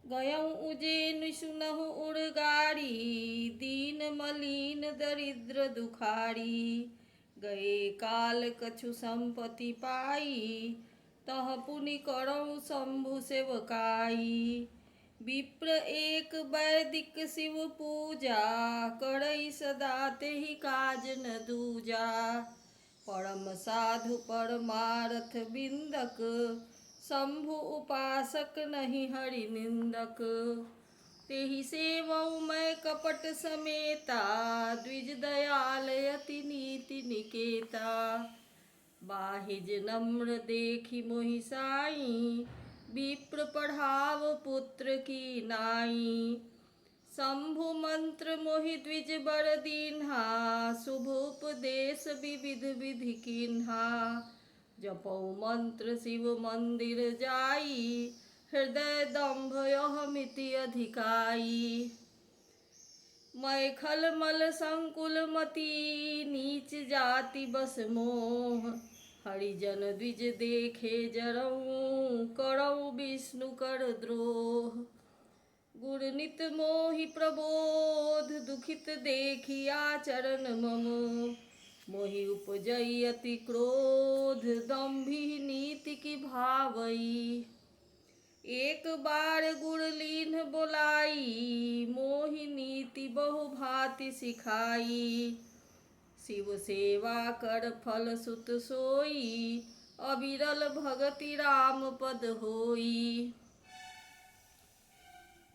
गयऊँ उजेन सुनहु उड़गाड़ी, दीन मलिन दरिद्र दुखारी। गए काल कछु संपत्ति पाई, तह पुनि करऊँ शंभु सेवकाई। विप्र एक वैदिक शिव पूजा, करई सदा तेहि काज न दूजा। परम साधु परमारथ बिंदक, शंभु उपासक नहीं हरि निंदक। तेहि सेवऊँ मैं कपट समेता, द्विज दयाल अति नीति निकेता। बाहिज नम्र देखी मोहि साई, विप्र पढ़ाव पुत्र की नाई। शंभु मंत्र मोहि द्विज बर दीन्हा, शुभ उपदेश विविध विधि कीन्हा। जपऊ मंत्र शिव मंदिर जाई, हृदय दंभ अहमिति अधिकाई। मैं खल मल संकुल मति, नीच जाति बस मोह। हरिजन द्विज देखे जरऊँ, करऊँ विष्णु कर द्रोह। गुर नित मोहि प्रबोध, दुखित देखी आचरण मम। मोहि उपजई अति क्रोध, दंभी नीति की भावई। एक बार गुर लीन्ह बोलाई, मोहि नीति बहु भांति सिखाई। शिव सेवा कर फल सुत सोई, अविरल भगति राम पद होई।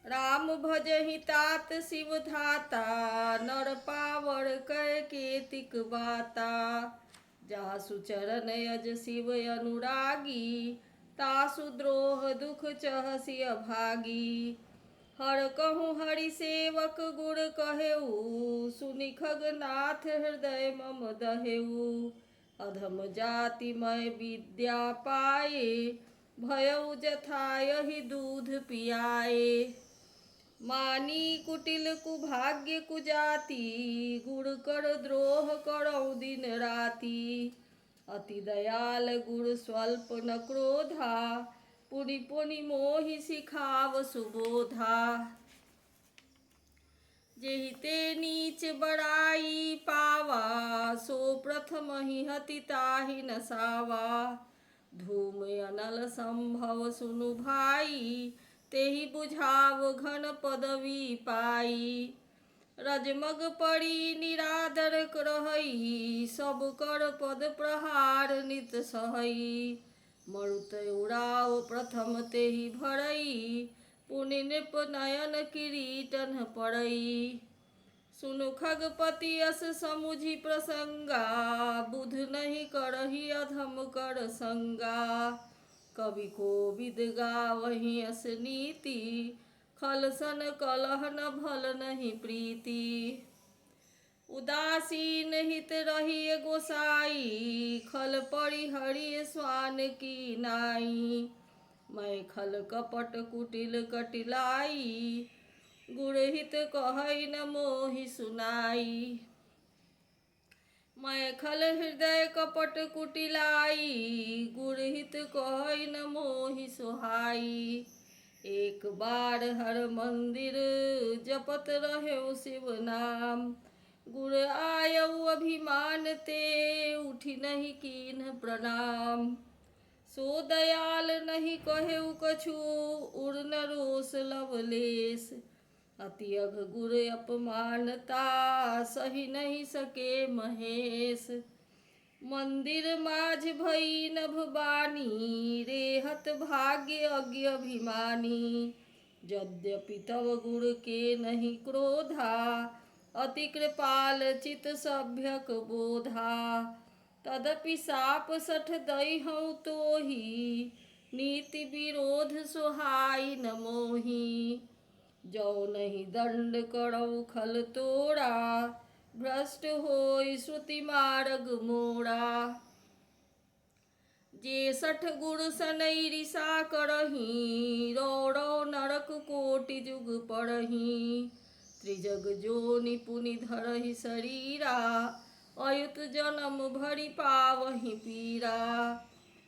राम भजहि तात शिव धाता, नर पावर कै केतिक बाता। जासु चरण अज शिव अनुरागी, तासु द्रोह दुख चहसि अभागी। हर कहूँ हरि सेवक गुर कहेऊ, सुनि खगनाथ हृदय मम दहेऊ। अधम जाति मैं विद्या पाए, भयऊ जथा यही दूध पियाए। मानी कुटिल कुभाग्य कुजाति, गुर कर द्रोह करऊँ दिन राति। अति दयाल गुर स्वल्प न क्रोधा, पुनि पुनि मोहि सिखाव सुबोधा। जेहि ते नीच बड़ाई पावा, सो प्रथम ही हति ताहि न सावा। धूम अनल संभव सुनु भाई, तेहि बुझाव घन पदवी पाई। रजमग पड़ी निरादर रहई, सब कर पद प्रहार नित सहई। मरुत उड़ाव प्रथम तेहि भरई, पुनि नृप नयन किरीटन पड़ई। सुनु खगपति यस समुझि प्रसंगा, बुध नहीं करही अधम कर संगा। कवि कोविद गावहीं अस नीति, खल सन कलह न भल नहीं प्रीति। उदासीन हित रहिए गोसाई, खल पड़ी हरि स्वान की नाई। मैं खल कपट कुटिल कटिलाई, गुर हित कहै न मोहि सुनाई। मैं खल हृदय कपट कुटिलाई, गुर हित कहै न मोहि सुहाई। एक बार हर मंदिर जपत रहेऊ शिव नाम, गुर आयऊ अभिमान ते उठी नहीं कीन्ह प्रणाम। सो दयाल नहीं कहेऊ कछु, उड़न रोष लवलेश। अति अघ गुर अपमानता, सही नहीं सके महेश। मंदिर माझ भई नभ बानी, रेहत भाग्य अज्ञ अभिमानी। यद्यपि तव गुर के नहीं क्रोधा, अति कृपाल चित सभ्यक बोधा। तदपि साप सठ दइहउँ तोहि, नीति विरोध सोहाई न मोहि। जो नहीं दंड करऊँ खल तोड़ा, भ्रष्ट होई श्रुति मार्ग मोड़ा। जे सठ गुर सनई रिसा करहीं, रौ रौ नरक कोटि जुग पड़हीं। त्रिजग जोनि पुनि धरहि शरीरा, अयुत जन्म भरि पावहीं पीरा।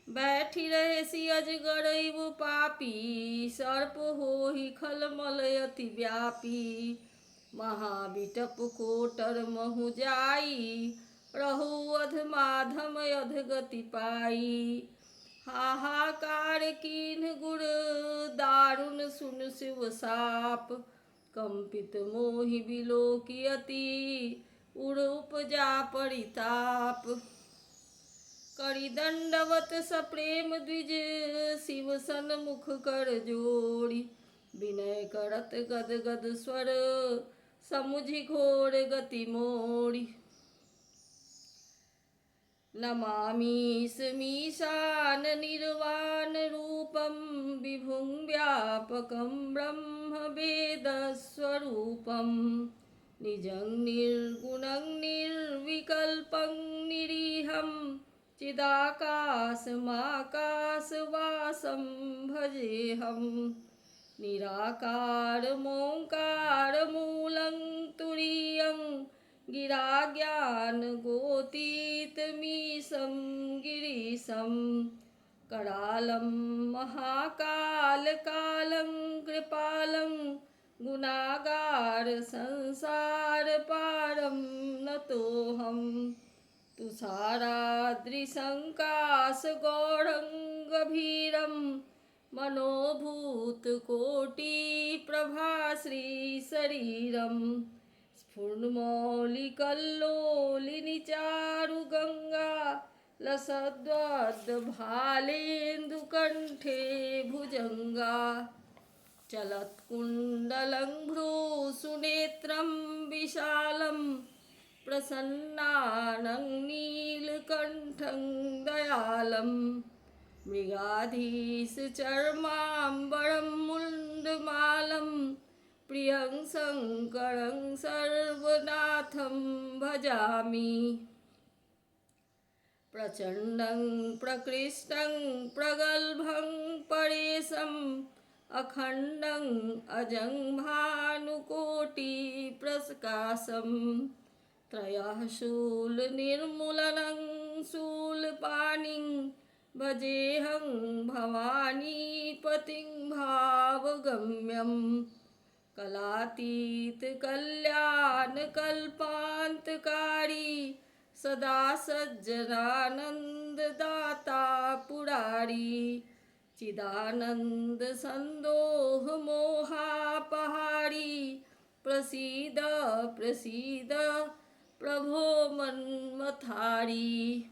बैठी रहे सी अजगर वो पापी, सर्प होहि खलमल अति व्यापी। महाविटप कोटर महु जाई, रहु अधमाधम अधगति पाई। हाहाकार कीन्ह गुर दारुण सुन शिव साप, कंपित मोहि बिलोकियति उड़ उपजा परिताप। करि दंडवत सप्रेम द्विज, शिव सन्मुख कर जोड़ी। विनय करत गद गद स्वर, समुझि घोर गति मोड़ी। नमामि मीशान निर्वाण रूपं, विभुं व्यापकं ब्रह्म वेदस्वरूपं। निजं निर्गुणं निर्विकल्पं निरीहं, चिदाकाशमाकाशवासं भजेऽहं। निराकारमोङ्कारमूलं तुरीयं, गिराज्ञानगोतीतमीशं गिरीशं। करालं महाकालकालं कृपालं, गुणागार संसारपारं नतोऽहं। तुषाराद्रिसङ्काशगौरं मनोभूतकोटिप्रभाश्रीशरीरं। स्फुर्णमौलिकल्लोलिनि चारुगङ्गा, लसद्वद्भालेन्दुकण्ठे भुजङ्गा। चलत्कुण्डलं भ्रूसुनेत्रं विशालं, प्रसन्नानं नीलकण्ठं दयालं। मृगाधीशचर्माम्बरं मुण्डमालं, प्रियं शङ्करं सर्वनाथं भजामि। प्रचण्डं प्रकृष्टं प्रगल्भं परेशम्, अखण्डं अजं भानुकोटिप्रकाशं। त्रयः शूलनिर्मूलनं शूलपाणिं, भजेऽहं भवानीपतिं भावगम्यं। कलातीतकल्याणकल्पान्तकारी, सदा सज्जनानन्ददाता पुरारी। चिदानन्दसन्दोहमोहापहारी, प्रसीद प्रसीद प्रभो मन्मथारी।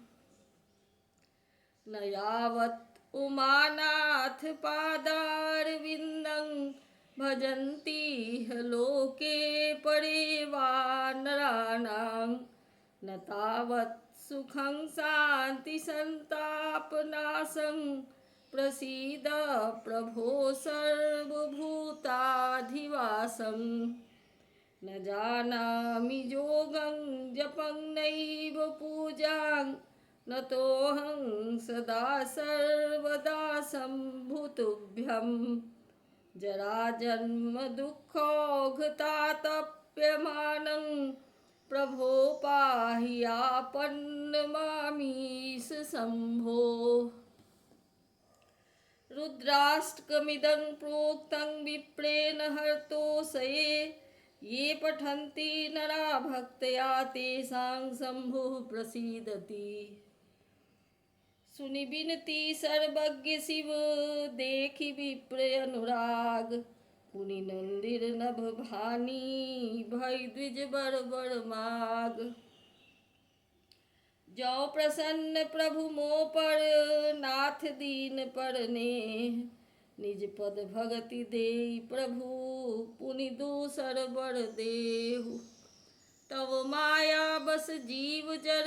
न यावत् उमानाथ पादारविन्दं, भजन्तीह लोके परे वा नराणां। न तावत् सुखं शान्तिसन्तापनाशं, प्रसीद प्रभो सर्वभूताधिवासं। न जानामि योगं जपं नैव पूजां, नतोऽहं सदा सर्वदा सम्भुतुभ्यं। जराजन्मदुःखौघतातप्यमानं, प्रभो पाहि आपन्नमामीश शम्भो। रुद्राष्टकमिदं प्रोक्तं विप्रेण हर्तोषये, ये पठन्ति नरा भक्त्या तेषां शम्भुः प्रसीदति। सुनि बिनती सर्वज्ञ शिव, देखि विप्र अनुराग। पुनि नंदिर नभ भानी, भय द्विज बर बर माग। जौ प्रसन्न प्रभु मो पर, नाथ दीन पर नेह। निज पद भगति देई प्रभु, पुनि दूसर बर देहु। तव माया बस जीव जर,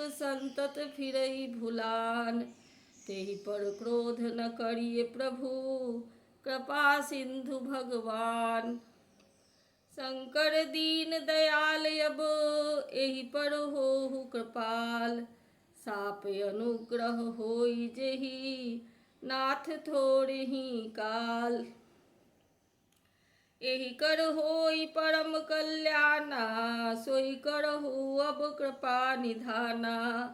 संतत फिरई भुलान। तेहि पर क्रोध न करिए प्रभु, कृपा सिंधु भगवान। शंकर दीन दयाल अब, एहि पर होहु कृपाल। साप अनुग्रह होई जेहि, नाथ थोड़हि काल। एहि कर होई परम कल्याणा, सोई करहु अब कृपा निधाना।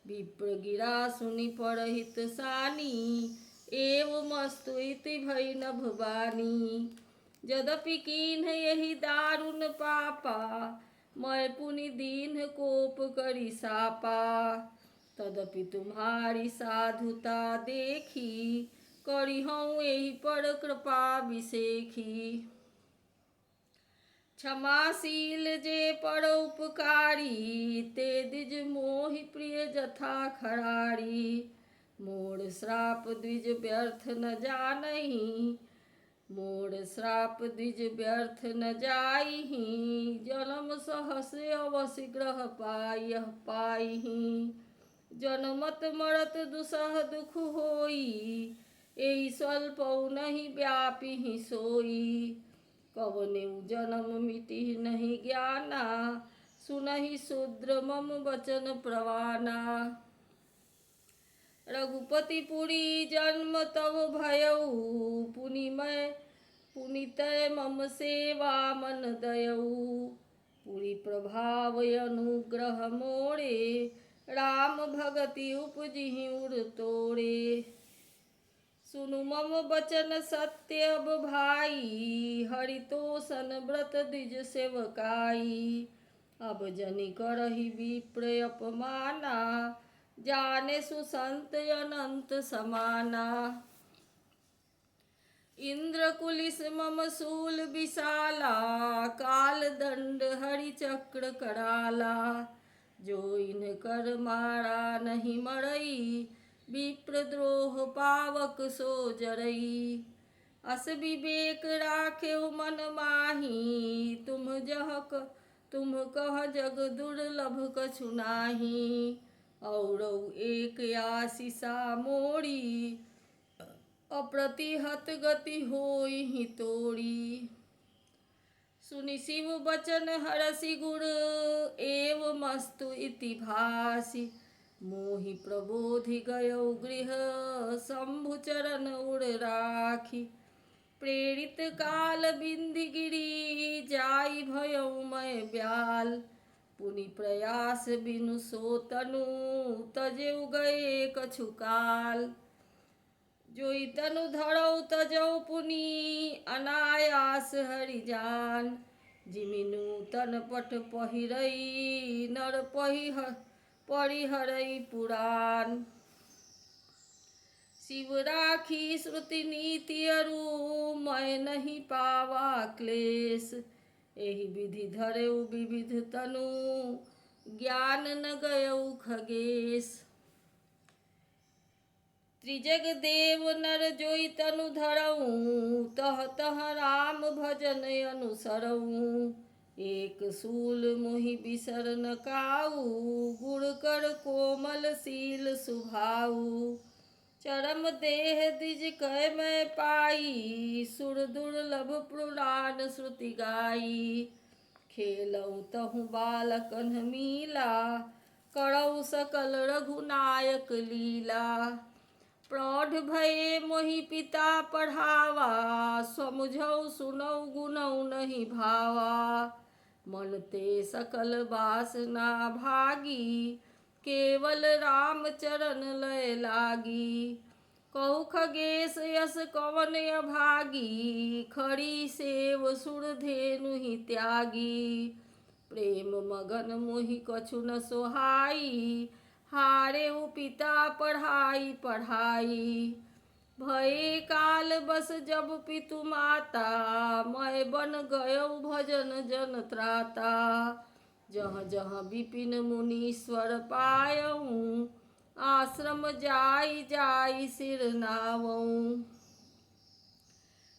विप्र गिरा सुनि परहित सानी, एव मस्तु इति भई नभवानी। यद्यपि कीन्ह यही दारुण पापा, मैं पुनि दीन्ह कोप करि सापा। तदपि तुम्हारी साधुता देखी, करिहऊँ एहि पर कृपा विसेखी। क्षमाशील जे परोपकारी, ते द्विज मोहि प्रिय जथा खरारी। मोर श्राप द्विज व्यर्थ न जानहि, मोर श्राप द्विज व्यर्थ न जाइहि। जन्म सहस अवसि ग्रह पाइहि, जनमत मरत दुसह दुख होई। एहि स्वल्पौ नहि व्यापिहि सोई, कवनेउ जन्म मिटिहि नहि ज्ञाना। सुनहि शूद्र मम वचन प्रवाना, रघुपति पुरी जन्म तव भयउ। पुनि तै मम सेवा मन दयऊ। पुरी प्रभाव अनुग्रह मोरे, राम भगति उपजिहि उर तोरे। सुनु मम वचन सत्य अब भाई, हरितोषन व्रत द्विज सेवकाई। अब जनि करहि विप्र अपमाना, जाने सुसंत अनंत समाना। इंद्र कुलिस मम शूल विशाला, काल दंड हरि चक्र कराला। जो इनकर मारा नहीं मरई, विप्र द्रोह पावक सो जरई। अस विवेक राखेउ मन माही, तुम कह जग दुर्लभ कछु नाही। औरौ एक आशीषा मोरी, अप्रतिहत गति होइहि तोरी। सुनि शिव बचन हरषि गुर, एव मस्तु इति भासि। मोहि प्रबोधि गयौ गृह, शंभु चरण उर राखी। प्रेरित काल बिंधि गिरि, जाई भयउ मैं ब्याल। पुनि प्रयास बिनु सो तनु, तजेउ गए कछु काल। जोई तनु धरौ तजौ पुनि, अनायास हरि जान। जिमि नूतन पट पहिरई, नर परिहरई पुराण। शिव राखी श्रुति नीति अरु, मैं नहीं पावा क्लेश। एहि विधि धरेउ विविध तनु, ज्ञान न गयउ खगेश। त्रिजग देव नर जोई तनु धरऊ, तह तह राम भजन अनुसरऊ। एक सूल मोहि बिसर न काऊ, गुण कर कोमल शील सुभाऊ। चरम देह द्विज कै मैं पाई, सुर दुर्लभ पुराण श्रुति गाई। खेलऊ तहु बालकन मीला, करऊ सकल रघुनायक लीला। प्रौढ़ भये मोहि पिता पढ़ावा, समुझऊ सुनऊ गुनऊ नहीं भावा। मन ते सकल वासना भागी, केवल राम चरण लय लागी। कहु खगेश यस कवन अभागी, खरी सेव सुर धेनु ही त्यागी। प्रेम मगन मोहि कछु न सोहाई, हारेउ पिता पढ़ाई। भये काल बस जब पितु माता, मैं बन गयौ भजन जन त्राता। जहाँ जहाँ विपिन मुनीश्वर पायऊँ, आश्रम जाई सिर नावऊँ।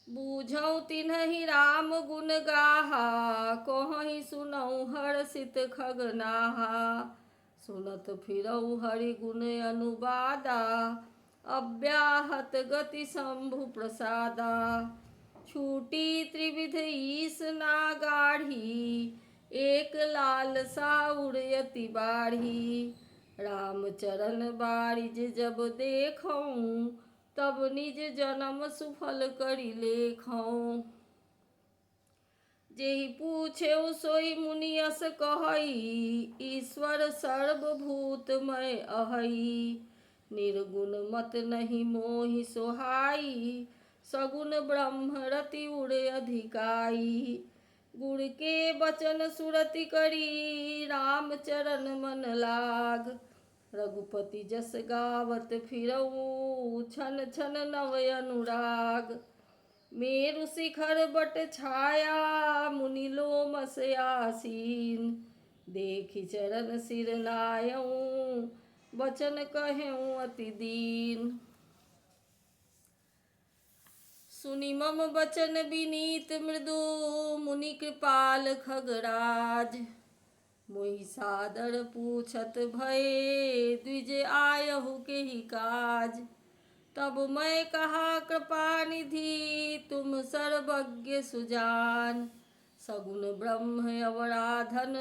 बूझऊ तिन्हि राम गुण गाहा, कहहि सुनऊ हर्षित खगनाहा। सुनत फिरऊ हरि गुण अनुवादा, अव्याहत गति शंभु प्रसादा। छूटी त्रिविध ईस ना गाढ़ी, एक लाल साउर यति बाढ़ी। राम चरण बारिज जब देखऊँ, तब निज जन्म सुफल करि लेखऊँ। जेहि पूछे सोई मुनियस कहई, ईश्वर सर्वभूतमय अहई। निर्गुण मत नहीं मोहि सोहाई, सगुण ब्रह्म रति उड़े अधिकाई। गुण के बचन सुरति करी, राम चरण मन लाग। रघुपति जस गावत फिरऊ, छन छन नव अनुराग। मेरु शिखर बट छाया, मुनि लोमस आसीन। देखि चरण सिर नायऊ, बचन कहेऊ अति दीन। सुनि मम बचन विनीत मृदु, मुनि कृपाल खगराज। मोहि सादर पूछत भये, द्विज आयहु केहि काज। तब मैं कहा कृपा निधि, तुम सर्वज्ञ सुजान। सगुण ब्रह्म अवराधन,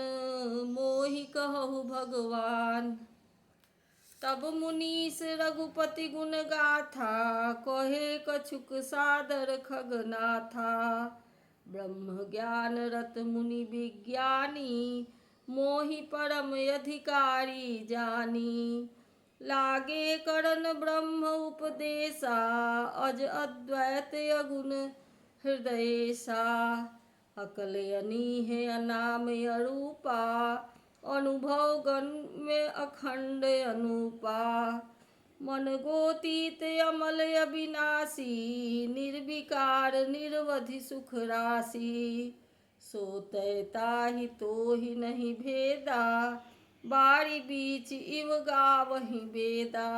मोहि कहु भगवान। तब मुनीस रघुपति गुण गाथा, कहे कछुक सादर खगनाथा। ब्रह्म ज्ञान रत मुनि विज्ञानी, मोहि परम अधिकारी जानी। लागे करन ब्रह्म उपदेशा, अज अद्वैत अगुण हृदयेशा। अकल अनीह अनामय अरूपा, अनुभव गण में अखंड अनुपा। मन गोतीत अमल अविनाशी, निर्विकार निरवधि सुख राशि। सो तय ताहि तोहि नहीं भेदा, बारी बीच इव गावहि बेदा।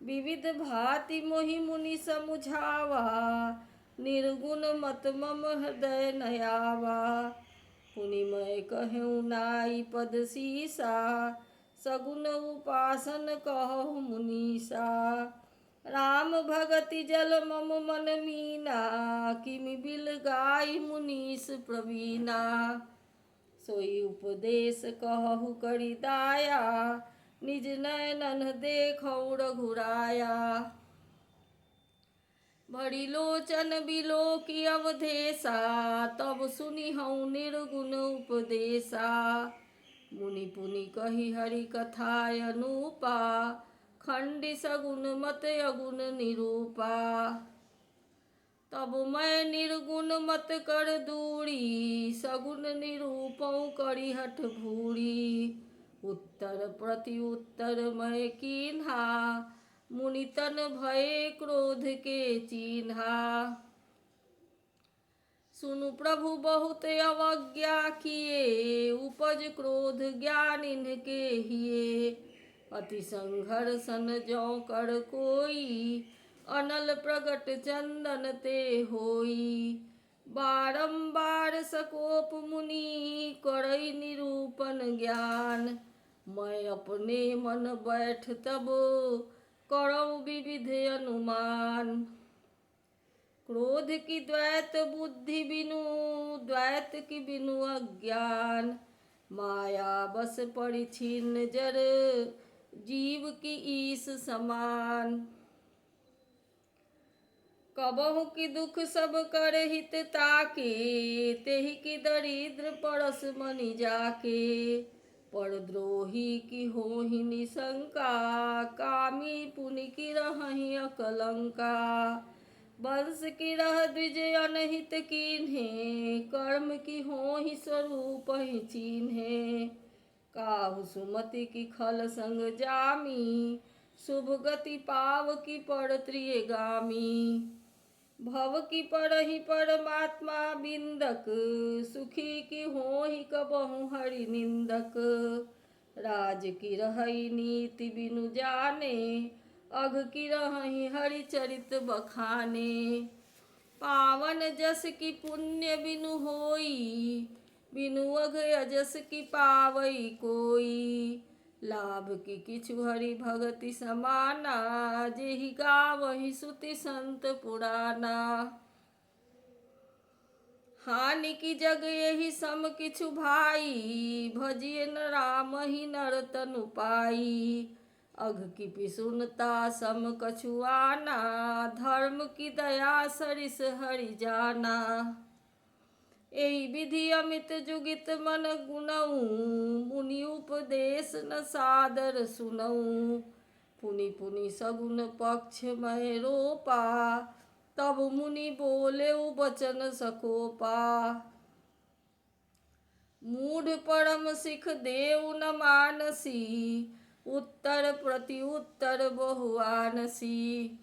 विविध भांति मोहि मुनि समुझावा, निर्गुण मत मम हृदय नयावा। पुनि मैं कहूँ नाई पद सीसा, सगुण उपासन कहु मुनीसा। राम भगति जल मम मन मीना, किमि बिल गाई मुनीस प्रवीणा। सोई उपदेश कहु करि दाया, निज नयनन देखौ रघुराया। भरी लोचन बिलोकि अवधेशा, तब सुनिहउँ निर्गुण उपदेशा। मुनि पुनि कहि हरि कथा अनूपा, खंडी सगुण मत अगुण निरूपा। तब मैं निर्गुण मत कर दूरी, सगुण निरूपौ करि हठ भूरी। उत्तर प्रति उत्तर मैं कीन्हा, मुनि तन भये क्रोध के चीन्हा। सुनु प्रभु बहुत अवज्ञा किए, उपज क्रोध ज्ञानिन के हिए। अति संघर्षन जौ कर कोई, अनल प्रगट चंदन ते होई। बारंबार सकोप मुनि, करई निरूपण ज्ञान। मैं अपने मन बैठ तब, करऊँ विविध अनुमान। क्रोध की द्वैत बुद्धि बिनु, द्वैत की बिनु अज्ञान। माया बस पड़ी छिन्न जर, जीव की ईस समान। कबहु की दुख सब कर हित ताके, तेहि की दरिद्र परस मनि जाके। परद्रोही की होहि निशंका, कामी पुनि की रहहि अकलंका। वंश की रह द्विज अनहित कीन्हे, कर्म की होहि स्वरूप ही चीन्हे। काहु सुमति की खल संग जामी, शुभ गति पाव की पर त्रियगामी। भव की परहि परमात्मा बिंदक, सुखी की होहि कबहु हरि निंदक। राज की रहई नीति बिनु जाने, अघ की रहहि हरि चरित बखाने। पावन जस की पुण्य बिनु होई, बिनु अघ अजस की पावई कोई। लाभ की किछु हरि भगति समाना, जेहि गावहि सुति संत पुराना। हानि की जग यही सम किछु भाई, भजिए न राम ही नर तनु पाई। अघ की पिसुनता सम कछु आना, धर्म की दया सरिस हरि जाना। एहि विधि अमित जुगित मन गुनऊ, मुनि उपदेश न सादर सुनऊ। पुनि पुनि सगुन पक्ष मय रोपा, तब मुनि बोले वचन सकोपा। मूढ़ परम सिख देव न मानसी, उत्तर प्रति उत्तर बहुआनसी।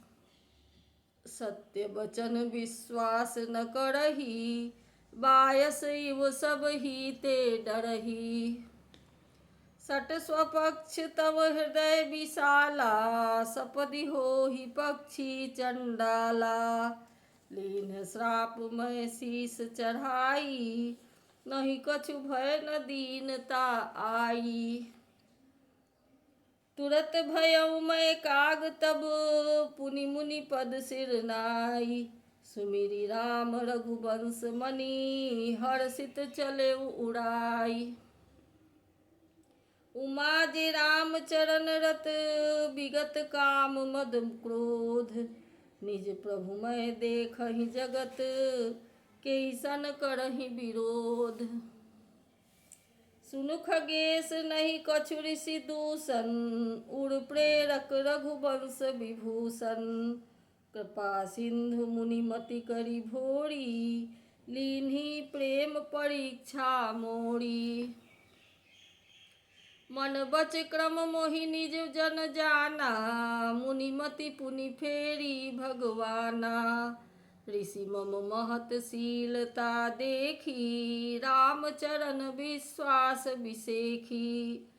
सत्य वचन विश्वास न करही, बायस इव सब ही ते डरही। सट स्वपक्ष तव हृदय विशाला, सपदि होहि पक्षी चंडाला। लीन श्राप मैं शीस चढ़ाई, नहीं कछु भय न दीनता आई। तुरत भयउ मैं काग तब, पुनि मुनि पद सिर नाई। सुमिरि राम रघुवंश मनि, हर्षित चले उड़ाई। उमा जे राम चरण रत, विगत काम मद क्रोध। निज प्रभु मैं देखहि जगत, केइसन करहि विरोध। सुनु खगेश नहीं कछु ऋषि दूषण, उर प्रेरक रघुवंश विभूषण। कृपा सिंधु मुनि मति करि भोरी, लीन्ही प्रेम परीक्षा मोरी। मन बच क्रम मोहि निज जन जाना, मुनि मति पुनि फेरी भगवाना। ऋषि मम महत शीलता देखी, राम चरण विश्वास विसेखी।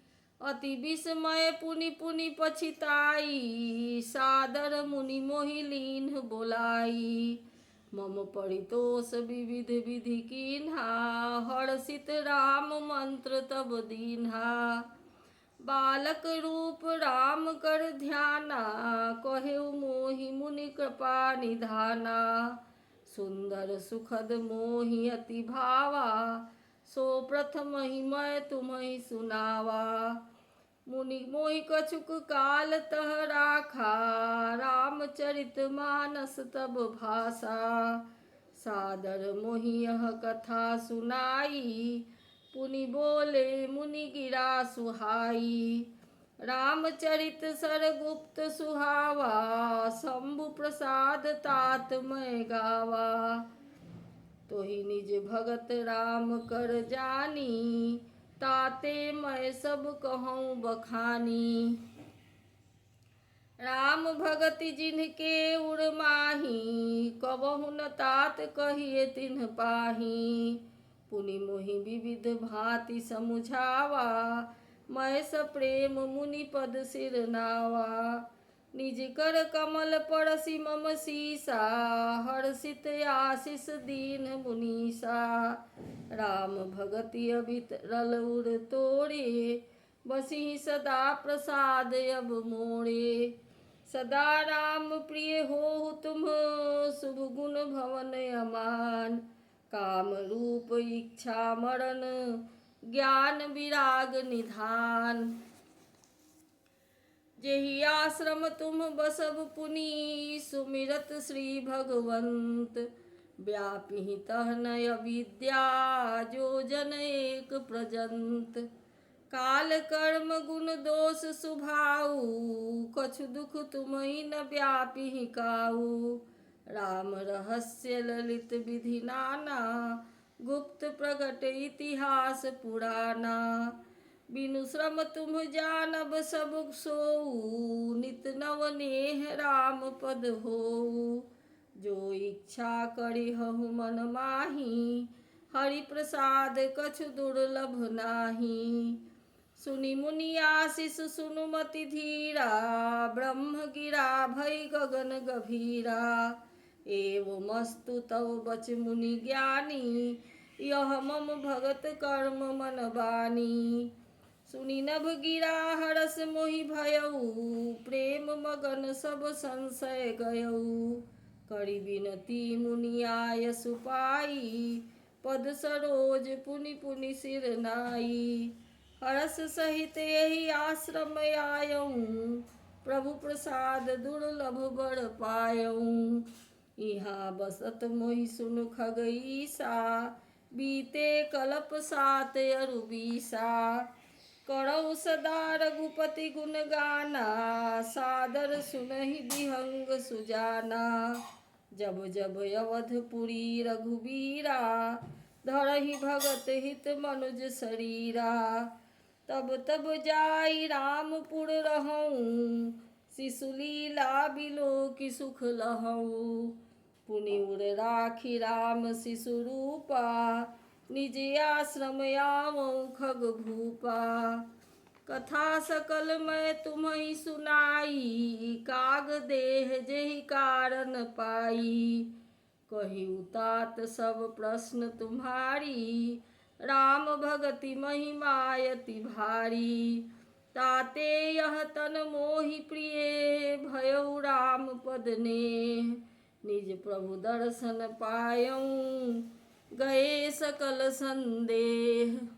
अति विस्मय पुनि पुनि पछिताई, सादर मुनि मोहि लीन्ह बोलाई। मम परितोष विविध विधि कीन्हा, हर्षित राम मंत्र तब दीन्हा। बालक रूप राम कर ध्याना, कहेउ मोहि मुनि कृपा निधाना। सुंदर सुखद मोहि अति भावा, सो प्रथम ही मैं तुम्हि सुनावा। मुनि मोहि कछुक काल तह राखा, रामचरित मानस तब भाषा। सादर मोहि यह कथा सुनाई, पुनि बोले मुनि गिरा सुहाई। रामचरित सरगुप्त सुहावा, शंभु प्रसाद तात मैं गावा। तोहि निज भगत राम कर जानी, ताते मैं सब कहूँ बखानी। राम भगति जिनके उर माही, कबहु न तात कहिए तिन्ह पाही। पुनि मोहि विविध भांति समुझावा, मैं सप्रेम मुनि पद सिर नावा। निज कर कमल परसि मम सीसा, हर्षित आशीष दीन मुनीसा। राम भगति अविरल उर तोरे, बसिहि सदा प्रसाद अब मोरे। सदा राम प्रिय होहु तुम, शुभ गुण भवन अमान। काम रूप इच्छा मरण, ज्ञान विराग निधान। जेहि आश्रम तुम बसब पुनि, सुमिरत श्री भगवंत। व्यापी तह नय विद्या, जो जन एक प्रजंत। काल कर्म गुण दोष सुभाऊ, कछु दुख तुम्हि न व्यापी काऊ। राम रहस्य ललित विधि नाना, गुप्त प्रगट इतिहास पुराना। बिनु श्रम तुम जानब सब सोऊ, नित नव नेह राम पद होऊ। जो इच्छा करिहु मन माही, हरि प्रसाद कछु दुर्लभ नाही। सुनि मुनि आशीष सुनुमति धीरा, ब्रह्म गिरा भई गगन गभीरा। एवमस्तु तव बच मुनि ज्ञानी, यह मम भगत कर्म मन बानी। सुनि नभ गिरा हरस मोहि भयउ, प्रेम मगन सब संशय गयउ। करि बिनती मुनि आय सुपाई, पद सरोज पुनि पुनि सिर नाई। हरस सहित यही आश्रम आयऊँ, प्रभु प्रसाद दुर्लभ बर पायऊँ। इहाँ बसत मोहि सुनु खग ईसा, बीते कल्प सात अरु बीसा। करौ सदा रघुपति गुण गाना, सादर सुनहि बिहंग सुजाना। जब जब अवधपुरी रघुबीरा, धरहि भगत हित मनुज शरीरा। तब तब जाई रामपुर रहऊँ, शिशुलीला बिलोकि सुख लहऊँ। पुनि उर राखी राम शिशु रूपा, निज आश्रम आवऊँ खग भूपा। कथा सकल मैं तुम्हि सुनाई, काग देह जेहि कारण पाई। कही तात सब प्रश्न तुम्हारी, राम भगति महिमा अति भारी। ताते यह तन मोहि प्रिय, भयउ राम पद नेह। निज प्रभु दर्शन पायऊँ, गए सकल संदेह।